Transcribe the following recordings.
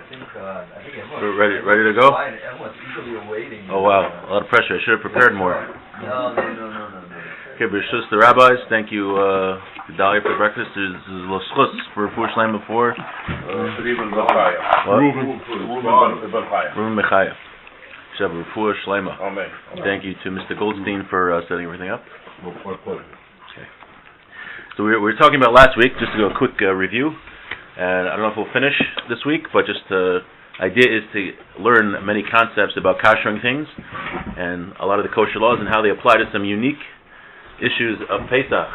think everyone's ready to go? Everyone's eagerly awaiting. Oh wow, a lot of pressure. I should have prepared more. No. Okay, B'Shus the rabbis, thank you, Gedalia, for breakfast. This is L'Schus for Refuah Shleima before. Ruben Mechaya. Shav Refuah Shleima. Amen. Thank you to Mr. Goldstein for setting everything up. Okay. So we were talking about last week, just to do a quick review. And I don't know if we'll finish this week, but just idea is to learn many concepts about kashering things and a lot of the kosher laws and how they apply to some unique issues of Pesach.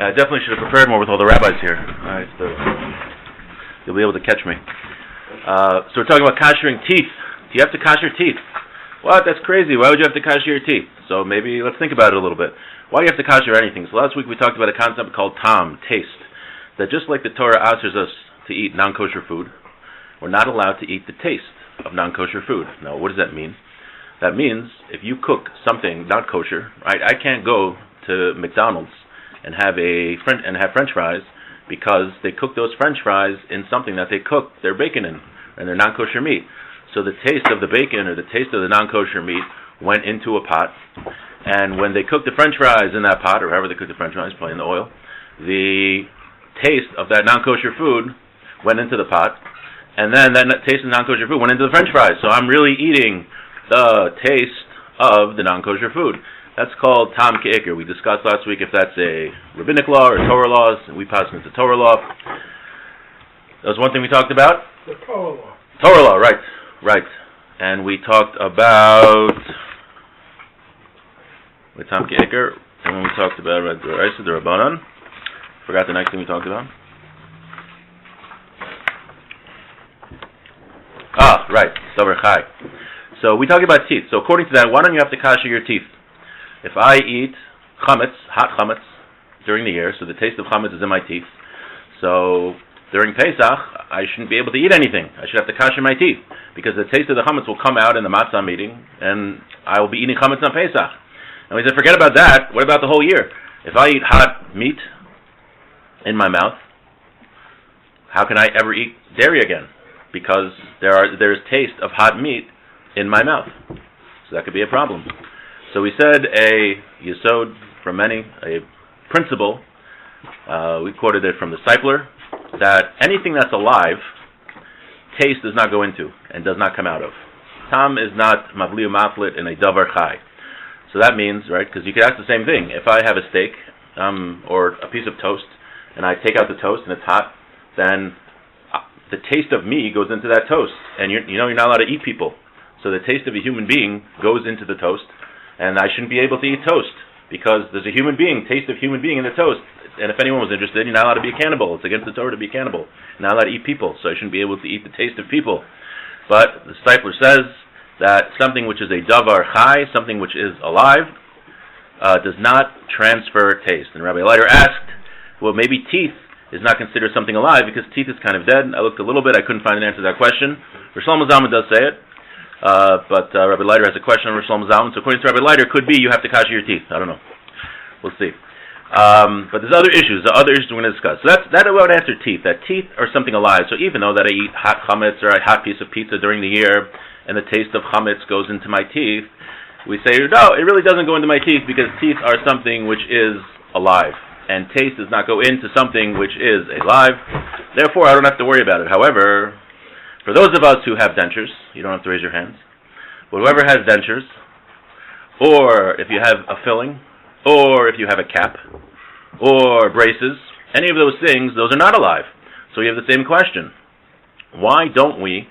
I definitely should have prepared more with all the rabbis here. All right, so you'll be able to catch me. So we're talking about kashering teeth. Do you have to kasher teeth? What? That's crazy. Why would you have to kasher your teeth? So maybe let's think about it a little bit. Why do you have to kasher anything? So last week we talked about a concept called tam, taste. That just like the Torah asks us to eat non-kosher food, we're not allowed to eat the taste of non-kosher food. Now, what does that mean? That means if you cook something not kosher, right? I can't go to McDonald's and have French fries because they cook those French fries in something that they cook their bacon in and their non-kosher meat. So the taste of the bacon or the taste of the non-kosher meat went into a pot, and when they cooked the French fries in that pot, or however they cooked the French fries, probably in the oil, the taste of that non-kosher food went into the pot, and then that taste of non-kosher food went into the French fries. So I'm really eating the taste of the non-kosher food. That's called tam ke'ikr. We discussed last week if that's a rabbinic law or Torah laws, and we passed into Torah law. That was one thing we talked about. The Torah law. Torah law, right. And we talked about tam ke'ikr, and when we talked about the Rabbanan, forgot the next thing we talked about. Right, Davar Chai. So we talked about teeth. So according to that, why don't you have to kasher your teeth? If I eat chametz, hot chametz, during the year, so the taste of chametz is in my teeth, so during Pesach, I shouldn't be able to eat anything. I should have to kasher my teeth, because the taste of the chametz will come out in the matzah meeting, and I will be eating chametz on Pesach. And we said, forget about that. What about the whole year? If I eat hot meat in my mouth, how can I ever eat dairy again? Because there's taste of hot meat in my mouth. So that could be a problem. So we said a yesod from many, a principle, we quoted it from the Discipler, that anything that's alive, taste does not go into and does not come out of. Tam is not mavliu maflit in a davar chai. So that means, right, because you could ask the same thing. If I have a steak or a piece of toast, and I take out the toast and it's hot, then the taste of me goes into that toast. And you're not allowed to eat people. So the taste of a human being goes into the toast, and I shouldn't be able to eat toast because there's a human being, taste of human being in the toast. And if anyone was interested, you're not allowed to be a cannibal. It's against the Torah to be a cannibal. You're not allowed to eat people, so I shouldn't be able to eat the taste of people. But the Discipler says that something which is a davar chai, something which is alive, does not transfer taste. And Rabbi Leiter asked, well, maybe teeth is not considered something alive because teeth is kind of dead. I looked a little bit, I couldn't find an answer to that question. Rosh Zalman does say it. But Rabbi Leiter has a question on Rosh Zalman. So according to Rabbi Leiter, it could be you have to kasher your teeth. I don't know. We'll see. But there's other issues. The other issues we're going to discuss. So that would answer teeth. That teeth are something alive. So even though that I eat hot chametz or a hot piece of pizza during the year, and the taste of chametz goes into my teeth, we say, no, it really doesn't go into my teeth because teeth are something which is alive. And taste does not go into something which is alive. Therefore, I don't have to worry about it. However, for those of us who have dentures, you don't have to raise your hands, but whoever has dentures, or if you have a filling, or if you have a cap, or braces, any of those things, those are not alive. So we have the same question. Why don't we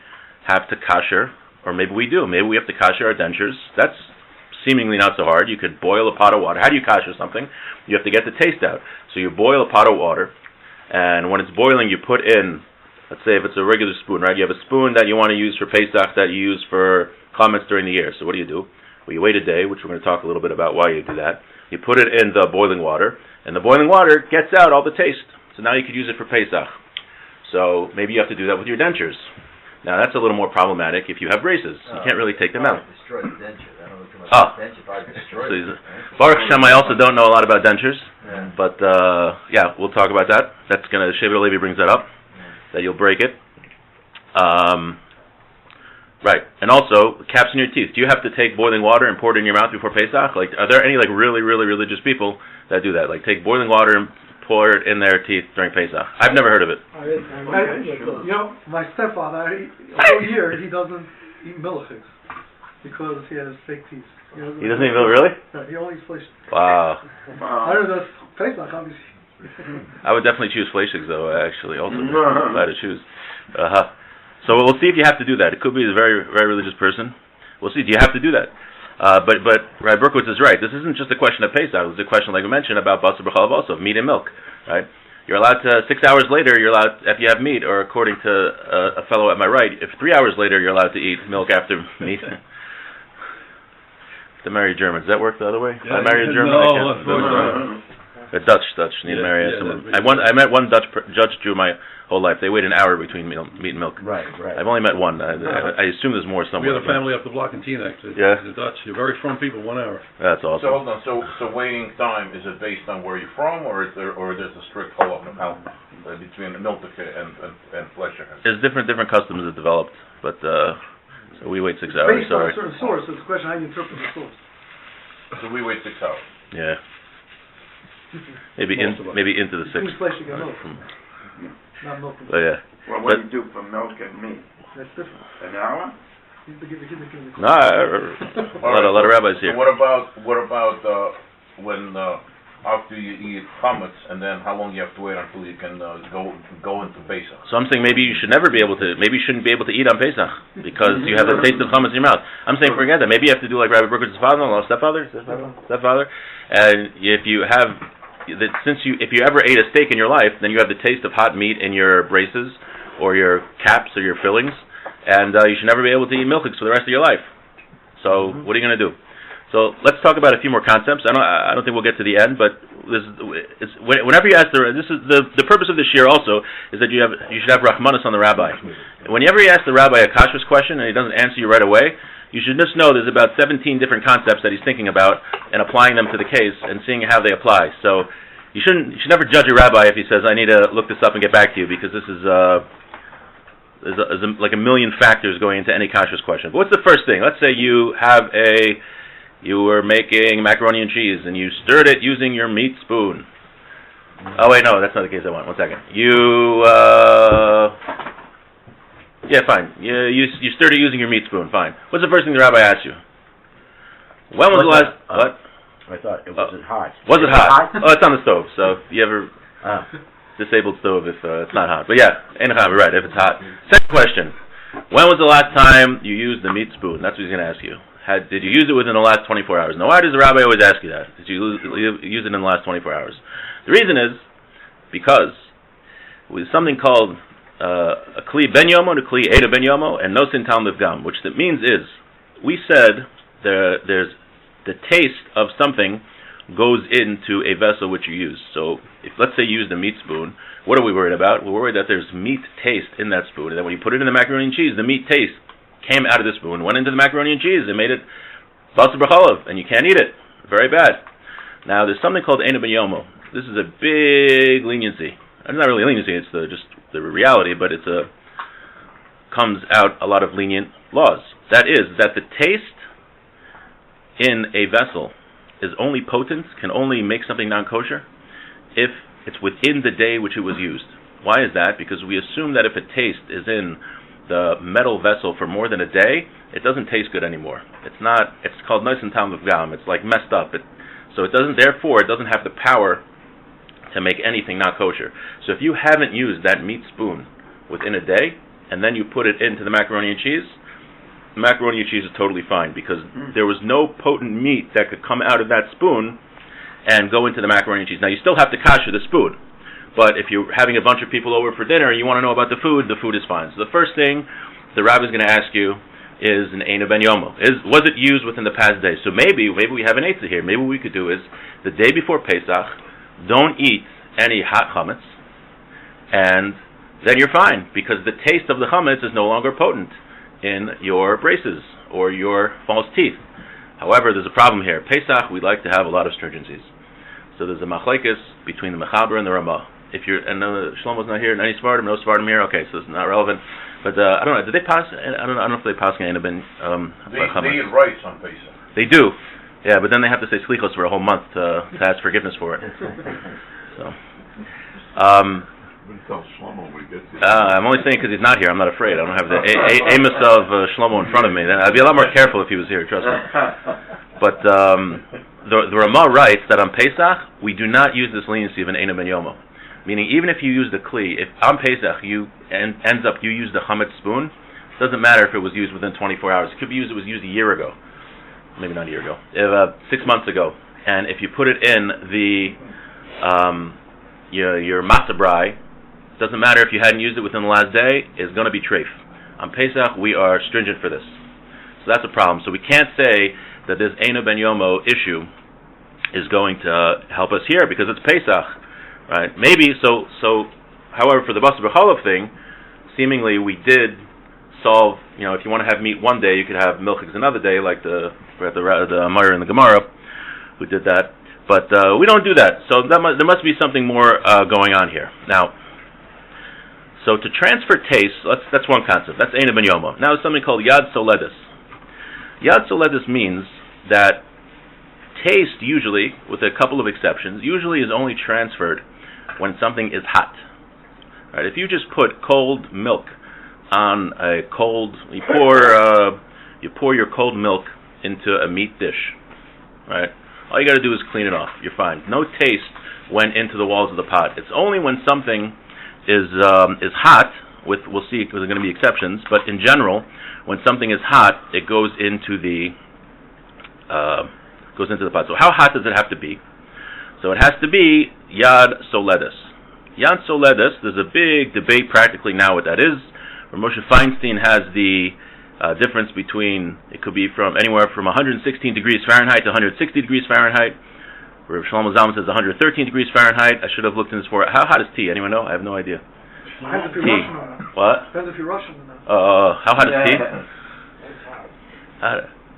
have to kasher, or maybe we do, maybe we have to kasher our dentures. That's seemingly not so hard. You could boil a pot of water. How do you kasher something? You have to get the taste out. So you boil a pot of water, and when it's boiling, you put in, let's say if it's a regular spoon, right? You have a spoon that you want to use for Pesach that you use for chametz during the year. So what do? Well, you wait a day, which we're going to talk a little bit about why you do that. You put it in the boiling water, and the boiling water gets out all the taste. So now you could use it for Pesach. So maybe you have to do that with your dentures. Now that's a little more problematic if you have braces. You can't really take them out. Destroy the denture. Oh. Then you probably destroy So it. Baruch Hashem, I also don't know a lot about dentures, Yeah. but yeah, we'll talk about that. That's gonna. Shevet Levi brings that up, that you'll break it. Right, and also caps in your teeth. Do you have to take boiling water and pour it in your mouth before Pesach? Like, are there any like really religious people that do that? Like, take boiling water and pour it in their teeth during Pesach? I've never heard of it. You know, my stepfather, all year he doesn't eat milchiks because he has fake teeth. He doesn't even know, really? No, he only eats flesh. Wow. I don't know, that's Pesach, obviously. I would definitely choose Fleischigs, though, actually, also. If I had to choose. So we'll see if you have to do that. It could be a very religious person. We'll see. Do you have to do that? But Rabbi Berkowitz is right. This isn't just a question of Pesach. It's a question, like we mentioned, about basar b'chalav also, meat and milk, right? You're allowed to, 6 hours later, you're allowed, if you have meat, or according to a fellow at my right, if 3 hours later you're allowed to eat milk after meat. To marry Germans. Does that work the other way? Yeah, I marry a German? no. A Dutch need to marry someone. I met one Dutch Jew my whole life. They wait an hour between meat and milk. Right. I've only met one. I assume there's more We somewhere. had a family up the block in Teaneck. Yeah. The Dutch. You're very from people, 1 hour. That's So awesome. hold on. So waiting time, is it based on where you're from, or is there's a strict halacha between milk and flesh? There's different customs that developed, but so we wait 6 hours. Based on Sorry. a certain source, it's a question how you interpret the source. So we wait 6 hours. Yeah. Maybe into the 6. Between flesh and milk. Not milk and But yeah. Well, what do you do for milk and meat? That's different. An hour? No, a lot of rabbis here. So what about when after you eat chametz, and then how long you have to wait until you can go into Pesach? So I'm saying maybe you shouldn't be able to eat on Pesach because you have the taste of chametz in your mouth. I'm saying forget that. Maybe you have to do like Rabbi Berkowitz's father-in-law, stepfather, and if you have if you ever ate a steak in your life, then you have the taste of hot meat in your braces or your caps or your fillings, and you should never be able to eat milchiks for the rest of your life. So what are you going to do? So let's talk about a few more concepts. I don't think we'll get to the end, but whenever you ask the purpose of this year also is that you should have rachmanis on the rabbi. Whenever you ask the rabbi a kashrus question and he doesn't answer you right away, you should just know there's about 17 different concepts that he's thinking about and applying them to the case and seeing how they apply. So you should never judge a rabbi if he says, I need to look this up and get back to you, because this is there's like a million factors going into any kashrus question. But what's the first thing? Let's say you were making macaroni and cheese and you stirred it using your meat spoon. Oh wait, no, that's not the case I want. 1 second. Yeah, fine. You stirred it using your meat spoon. Fine. What's the first thing the rabbi asked you? When was the last? What? I thought it was hot. Was it hot? Oh, it's on the stove. So you ever disabled stove if it's not hot? But yeah, right. If it's hot. Second question: when was the last time you used the meat spoon? That's what he's going to ask you. Did you use it within the last 24 hours? Now, why does the rabbi always ask you that? Did you use it in the last 24 hours? The reason is because with something called a kli ben yomo and a kli eda ben yomo, and no sin tal mifgam, which that means is, we said there's the taste of something goes into a vessel which you use. So, if let's say you used a meat spoon, what are we worried about? We're worried that there's meat taste in that spoon, and then when you put it in the macaroni and cheese, the meat taste came out of the spoon, went into the macaroni and cheese, and made it basar b'chalav, and you can't eat it. Very bad. Now, there's something called eina ben yomo. This is a big leniency. It's not really leniency, it's just the reality, but comes out a lot of lenient laws. That is, that the taste in a vessel is only potent, can only make something non-kosher, if it's within the day which it was used. Why is that? Because we assume that if a taste is in the metal vessel for more than a day, it doesn't taste good anymore. It's called nice and tam of gam. It's like messed up. So it doesn't have the power to make anything not kosher. So if you haven't used that meat spoon within a day, and then you put it into the macaroni and cheese, the macaroni and cheese is totally fine, because there was no potent meat that could come out of that spoon and go into the macaroni and cheese. Now you still have to kasher the spoon, but if you're having a bunch of people over for dinner and you want to know about the food is fine. So the first thing the rabbi is going to ask you is an eina ben yomo. Was it used within the past day? So maybe we have an eitzah here. Maybe what we could do is, the day before Pesach, don't eat any hot chametz, and then you're fine, because the taste of the chametz is no longer potent in your braces or your false teeth. However, there's a problem here. Pesach, we like to have a lot of stringencies. So there's a machlekes between the Mechaber and the Ramah. If you're, and Shlomo's not here, and any Svardim, no Svardim here, okay, so it's not relevant. But I don't know, did they pass, I don't know if they pass Ein Ben They eat rice on Pesach. They do, yeah, but then they have to say slichos for a whole month to ask forgiveness for it. So, I'm only saying because he's not here. I'm not afraid. I don't have the Amos of Shlomo in front of me. I'd be a lot more careful if he was here. Trust me. But the Ramah writes that on Pesach we do not use this leniency of an Eino Ben Yomo. Meaning, even if you use the kli, if on Pesach you ends up you use the chametz spoon, it doesn't matter if it was used within 24 hours. It could be used. It was used a year ago, maybe not a year ago, 6 months ago. And if you put it in the your matzah brai, doesn't matter if you hadn't used it within the last day, it's going to be treif. On Pesach, we are stringent for this. So that's a problem. So we can't say that this Eino Ben Yomo issue is going to help us here because it's Pesach, right? Maybe, so however, for the Basar B'Chalav thing, seemingly we did solve, if you want to have meat one day, you could have milchiks another day, like the Amar in the Gemara, who did that. But we don't do that. So there must be something more going on here. Now, so to transfer taste, that's one concept. That's Eino Ben Yomo. Now there's something called Yad Soledis. Yad Soledis means that taste usually, with a couple of exceptions, usually is only transferred when something is hot. Right? If you just put cold milk on a cold, you pour your cold milk into a meat dish, right? All you got to do is clean it off. You're fine. No taste went into the walls of the pot. It's only when something is hot. We'll see. There's going to be exceptions, but in general, when something is hot, it goes into the pot. So how hot does it have to be? So it has to be Yad Soledis. Yad Soledis. There's a big debate practically now what that is. Moshe Feinstein has the difference between, it could be from anywhere from 116 degrees Fahrenheit to 160 degrees Fahrenheit. Rav Shlomo Zalman says 113 degrees Fahrenheit. I should have looked in this for. How hot is tea? Anyone know? I have no idea. Depends if you're Tea. Russian or not. What? Depends if you're Russian or not. How hot is tea? Yeah.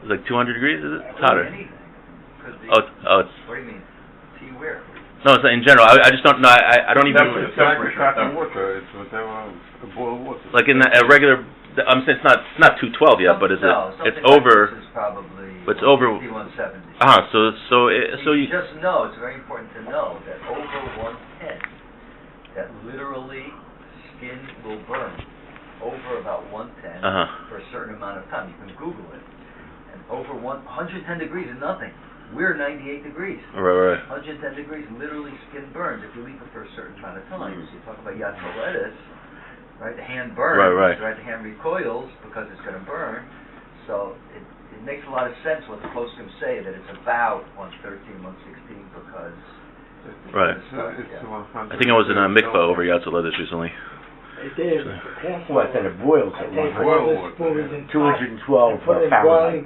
It's like 200 degrees, is it? It's hotter. Anything. Could be. It's. What do you mean? Tea where? No, it's in general. I just don't know. I don't even. It's temperature. water. It's whatever. Boiled water. Like in a regular. I'm saying it's not 212 yet, but is it? It's Something over. Like this is probably. It's over. T170. So you. Just know, it's very important to know that over 110, that literally skin will burn over about 110 for a certain amount of time. You can Google it. And over 110 degrees is nothing. We're 98 degrees. Right. 110 degrees, literally skin burns if you leave it for a certain amount of time. So you talk about Yad Soledis, right? The hand burns, right. The hand recoils because it's going to burn. So it makes a lot of sense what the poskim say, that it's about 113, 116 because... Right. I think I was in a mikvah over Yad Soledis recently. What, that it boils at 212 Fahrenheit.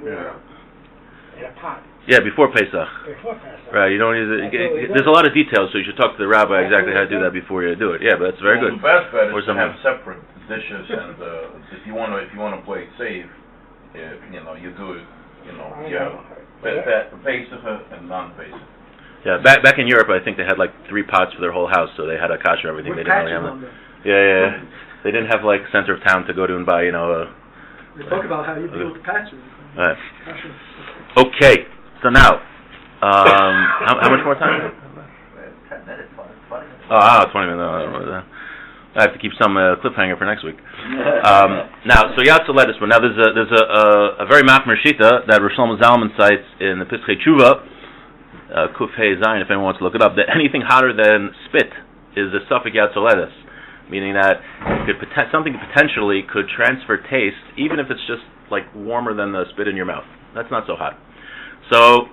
In a pot. Yeah, before Pesach. Before Pesach. Right, you don't need there's a lot of details, so you should talk to the rabbi exactly how to do that before you do it. Yeah, but that's very good. The best bet Or is to something. have separate dishes, and if you want to play it safe, you do it. Pesach and non-Pesach. Yeah, back in Europe, I think they had like 3 pots for their whole house, so they had a kasher everything. With They didn't really have patches on them. Yeah. They didn't have like center of town to go to and buy, We talk about how you deal with patches. Right. Okay, so now, how much more time? 10 minutes, 20 minutes. 20 minutes. I have to keep some cliffhanger for next week. Now, so Yad Soledis, but now there's a very machmer shita that Rosh Shlomo Zalman cites in the Pischei Tshuva, Kuf Hey Zayin, if anyone wants to look it up, that anything hotter than spit is a suffix Yad Soledis, meaning that something potentially could transfer taste, even if it's just like warmer than the spit in your mouth. That's not so hot. So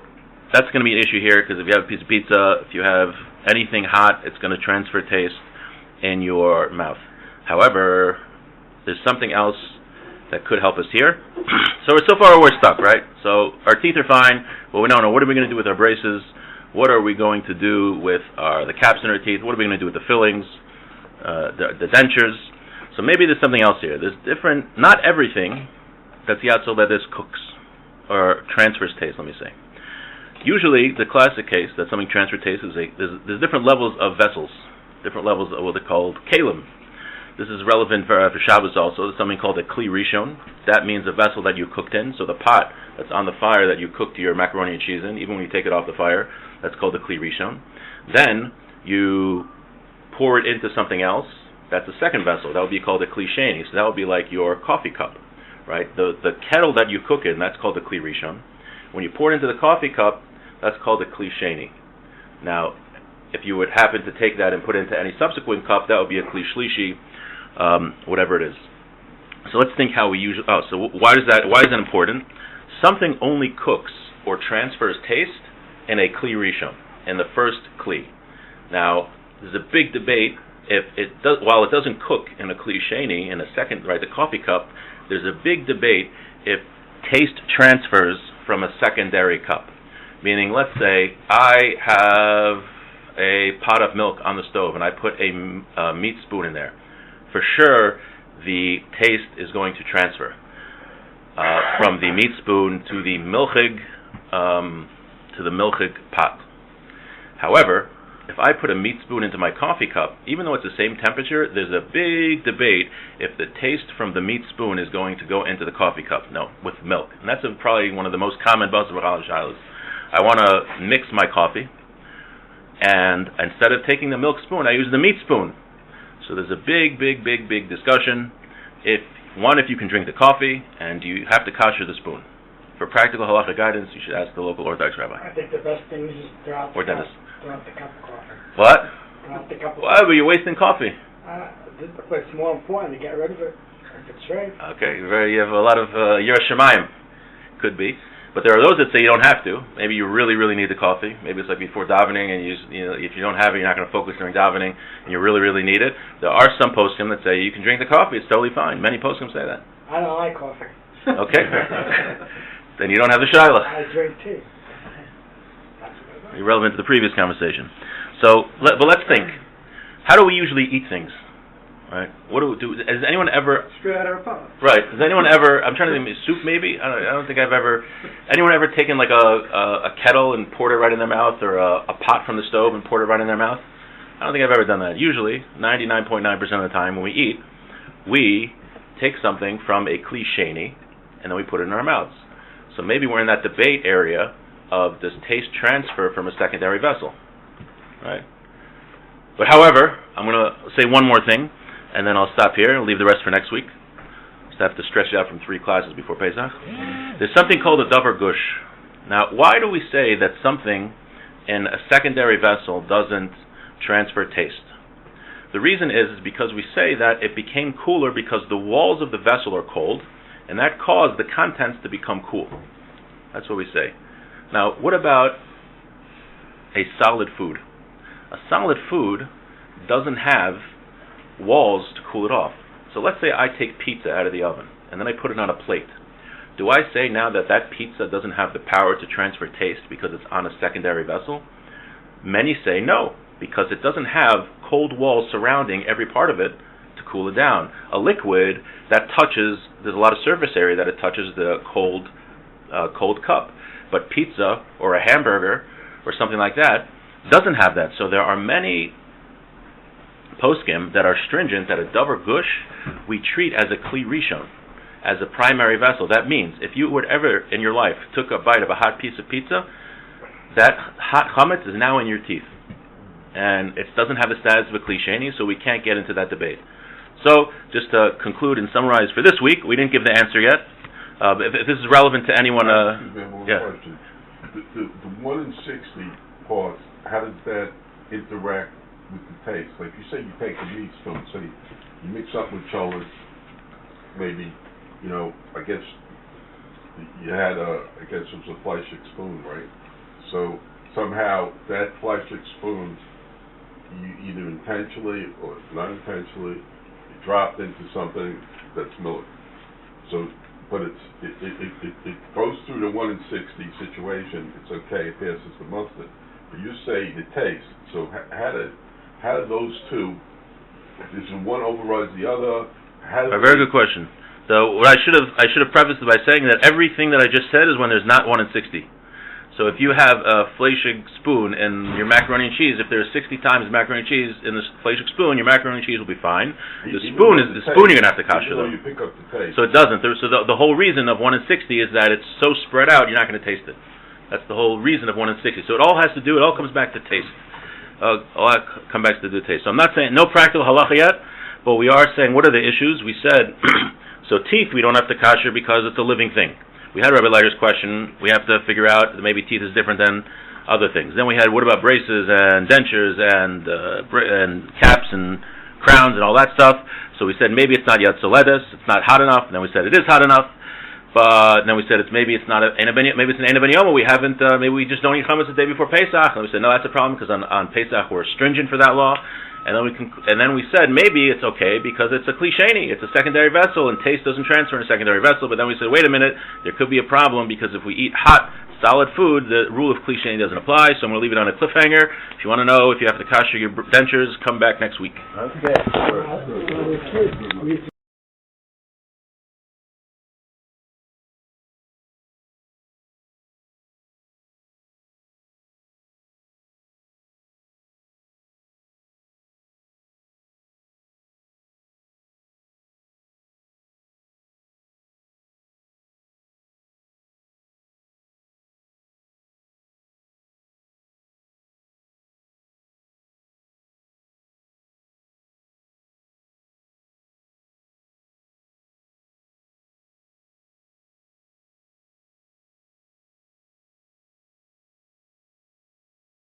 that's going to be an issue here, because if you have a piece of pizza, if you have anything hot, it's going to transfer taste in your mouth. However, there's something else that could help us here. So far we're stuck, right? So our teeth are fine, but we don't know what are we going to do with our braces. What are we going to do with the caps in our teeth? What are we going to do with the fillings, the dentures? So maybe there's something else here. There's not everything that's Yad Soledis cooks. or transfers taste, let me say. Usually, the classic case that something transfers taste is there's different levels of vessels, different levels of what they're called kalim. This is relevant for Shabbos also. There's something called a kli rishon. That means a vessel that you cooked in. So the pot that's on the fire that you cooked your macaroni and cheese in, even when you take it off the fire, that's called a kli rishon. Then you pour it into something else. That's the second vessel. That would be called a kli sheni. So that would be like your coffee cup, right? The kettle that you cook in, that's called a kli rishon. When you pour it into the coffee cup, that's called a kli sheni. Now, if you would happen to take that and put it into any subsequent cup, that would be a kli shlishi. Whatever it is. So let's think how we usually. So why is that important? Something only cooks or transfers taste in a kli rishon, in the first kli. Now, there's a big debate if it does. While it doesn't cook in a kli sheni, in a second, right, the coffee cup. There's a big debate if taste transfers from a secondary cup. Meaning, let's say I have a pot of milk on the stove and I put a meat spoon in there. For sure, the taste is going to transfer from the meat spoon to the milchig pot. However, if I put a meat spoon into my coffee cup, even though it's the same temperature, there's a big debate if the taste from the meat spoon is going to go into the coffee cup. No, with milk. And that's probably one of the most common buzz of shilas. I want to mix my coffee, and instead of taking the milk spoon, I use the meat spoon. So there's a big discussion. If you can drink the coffee, and you have to kosher the spoon. For practical halacha guidance, you should ask the local Orthodox rabbi. I think the best thing is just throw out the cup. Throw out the cup of coffee. What? Throw out the cup of Why? But you're wasting coffee. But it's more important to get rid of it if it's right. Okay, you have a lot of Yirah Shamayim. Could be. But there are those that say you don't have to. Maybe you really need the coffee. Maybe it's like before davening, and if you don't have it, you're not going to focus during davening, and you really need it. There are some poskim that say you can drink the coffee. It's totally fine. Many poskim say that. I don't like coffee. Okay. Then you don't have the shiloh. I drink tea. Irrelevant to the previous conversation. But let's think. How do we usually eat things? Right? What do? Has anyone ever? Straight out of our pot. Right. Has anyone ever? I'm trying to think. Soup, maybe. I don't think I've ever. Anyone ever taken like a kettle and poured it right in their mouth, or a pot from the stove and poured it right in their mouth? I don't think I've ever done that. Usually, 99.9% of the time when we eat, we take something from a kli sheni and then we put it in our mouths. So maybe we're in that debate area of does taste transfer from a secondary vessel, right? But however, I'm going to say one more thing, and then I'll stop here and leave the rest for next week. So I have to stretch it out from 3 classes before Pesach. There's something called a davar gush. Now, why do we say that something in a secondary vessel doesn't transfer taste? The reason is because we say that it became cooler because the walls of the vessel are cold, and that caused the contents to become cool. That's what we say. Now, what about a solid food? A solid food doesn't have walls to cool it off. So let's say I take pizza out of the oven, and then I put it on a plate. Do I say now that that pizza doesn't have the power to transfer taste because it's on a secondary vessel? Many say no, because it doesn't have cold walls surrounding every part of it to cool it down. A liquid that touches, there's a lot of surface area that it touches the cold cup. But pizza or a hamburger or something like that doesn't have that. So there are many poskim that are stringent that a davar gush we treat as a kli rishon, as a primary vessel. That means if you would ever in your life took a bite of a hot piece of pizza, that hot chametz is now in your teeth. And it doesn't have the status of a kli sheni, so we can't get into that debate. So, just to conclude and summarize for this week, we didn't give the answer yet. If this is relevant to anyone, yeah. The 1 in 60 parts, how does that interact with the taste? Like you say, you take a meat spoon, so you mix up with cholas, maybe, I guess you had I guess it was a Fleischig spoon, right? So somehow that Fleischig spoon, you either intentionally or not intentionally, you dropped into something that's milk. So, but it goes through the 1 in 60 situation. It's okay. It passes the mustard. But you say the taste. So how do those two? Does one override the other? A very good question. So what I should have prefaced it by saying that everything that I just said is when there's not 1 in 60. So if you have a Fleischig spoon in your macaroni and cheese, if there's 60 times macaroni and cheese in the Fleischig spoon, your macaroni and cheese will be fine. The spoon you're gonna have to kasher though. You pick up the taste. So it doesn't. So the whole reason of 1 in 60 is that it's so spread out, you're not gonna taste it. That's the whole reason of 1 in 60. So it all comes back to taste. I'll come back to the taste. So I'm not saying no practical halacha yet, but we are saying what are the issues? We said. So teeth we don't have to kasher because it's a living thing. We had Rabbi Leiter's question. We have to figure out that maybe teeth is different than other things. Then we had what about braces and dentures and caps and crowns and all that stuff. So we said maybe it's not yet soledes, it's not hot enough. And then we said it is hot enough. But then we said maybe it's not maybe it's an Eina Ben Yoma. We haven't maybe we just don't eat chametz the day before Pesach. And we said no, that's a problem because on Pesach we're stringent for that law. And then we said maybe it's okay because it's a klisheni, it's a secondary vessel, and taste doesn't transfer in a secondary vessel. But then we said, wait a minute, there could be a problem because if we eat hot, solid food, the rule of klisheni doesn't apply. So I'm going to leave it on a cliffhanger. If you want to know if you have to kasher your dentures, come back next week. Okay.